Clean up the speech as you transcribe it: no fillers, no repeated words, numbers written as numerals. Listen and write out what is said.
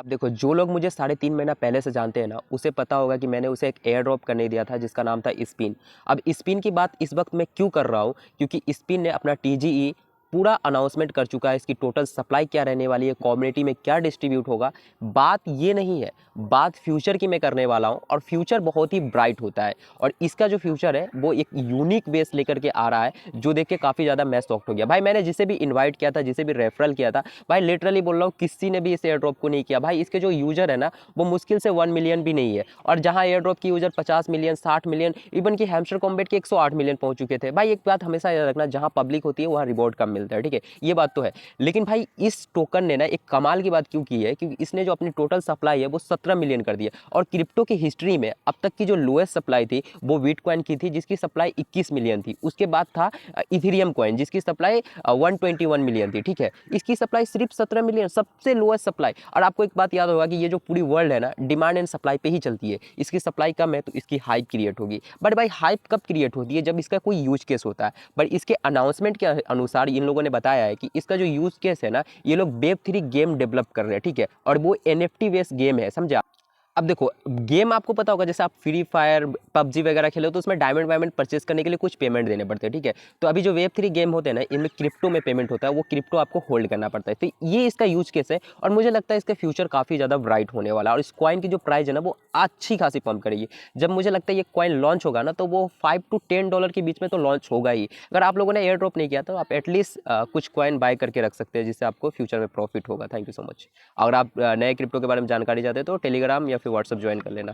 देखो, जो लोग मुझे 3.5 महीना पहले से जानते हैं ना, उसे पता होगा कि मैंने उसे एक एयर ड्रॉप करने दिया था जिसका नाम था स्पिन। अब स्पिन की बात इस वक्त मैं क्यों कर रहा हूँ, क्योंकि स्पिन ने अपना टीजीई पूरा अनाउंसमेंट कर चुका है, इसकी टोटल सप्लाई क्या रहने वाली है, कम्युनिटी में क्या डिस्ट्रीब्यूट होगा। बात ये नहीं है, बात फ्यूचर की मैं करने वाला हूँ, और फ्यूचर बहुत ही ब्राइट होता है। और इसका जो फ्यूचर है वो एक यूनिक बेस लेकर के आ रहा है, जो देख के काफ़ी ज़्यादा मैं शॉक्ड हो गया भाई। मैंने जिसे भी इन्वाइट किया था, जिसे भी रेफरल किया था भाई, लिटरली बोल रहा हूँ, किसी ने भी इस एयर ड्रॉप को नहीं किया भाई। इसके जो यूजर है ना, वो मुश्किल से 1 मिलियन भी नहीं है, और जहाँ एयर ड्रॉप की यूजर 50 मिलियन, 60 मिलियन, इवन कि हैमस्टर कॉम्बैट के 108 मिलियन पहुंच चुके थे भाई। एक बात हमेशा याद रखना, जहाँ पब्लिक होती है वहाँ रिवॉर्ड कम मिलता है, ठीक है, ये बात तो है। लेकिन भाई इस टोकन ने ना एक कमाल की बात क्यों की है, क्योंकि इसने जो अपनी टोटल सप्लाई है वो 17 मिलियन कर दी है। और क्रिप्टो की हिस्ट्री में अब तक की जो लोएस्ट सप्लाई थी वो बिटकॉइन की थी, जिसकी सप्लाई 21 मिलियन थी। उसके बाद था इथेरियम कॉइन, जिसकी सप्लाई 121 मिलियन थी, ठीक है। इसकी सप्लाई सिर्फ 17 मिलियन, सबसे लोएस्ट सप्लाई। और आपको एक बात याद होगा कि ये जो पूरी वर्ल्ड है ना, डिमांड एंड सप्लाई पे ही चलती है। इसकी सप्लाई कम है तो इसकी हाइप क्रिएट होगी। बट भाई हाइप कब क्रिएट होती है, जब इसका कोई यूज केस होता है। बट इसके अनाउंसमेंट के अनुसार इन लोगों ने बताया है कि इसका जो यूज केस है ना, ये लोग वेब3 गेम डेवलप कर रहे हैं, ठीक है, और वो एनएफटी बेस्ड गेम है, समझा। अब देखो, गेम आपको पता होगा, जैसे आप फ्री फायर, पबजी वगैरह खेलो तो उसमें डायमंड वायमंड परचेस करने के लिए कुछ पेमेंट देने पड़ते हैं, ठीक है। तो अभी जो वेब3 गेम होते हैं ना, इनमें क्रिप्टो में पेमेंट होता है, वो क्रिप्टो आपको होल्ड करना पड़ता है। तो ये इसका यूज केस है, और मुझे लगता है इसका फ्यूचर काफ़ी ज़्यादा ब्राइट होने वाला है। और इस कॉइन की जो प्राइस है ना, वो अच्छी खासी पंप करेगी। जब मुझे लगता है ये कॉइन लॉन्च होगा ना, तो वो $5 to $10 के बीच में तो लॉन्च होगा ही। अगर आप लोगों ने एयर ड्रॉप नहीं किया तो आप एटलीस्ट कुछ कॉइन बाय करके रख सकते हैं, जिससे आपको फ्यूचर में प्रॉफिट होगा। Thank you so much. अगर आप नए क्रिप्टो के बारे में जानकारी चाहते हैं तो टेलीग्राम या फिर व्हाट्सअप ज्वाइन कर लेना।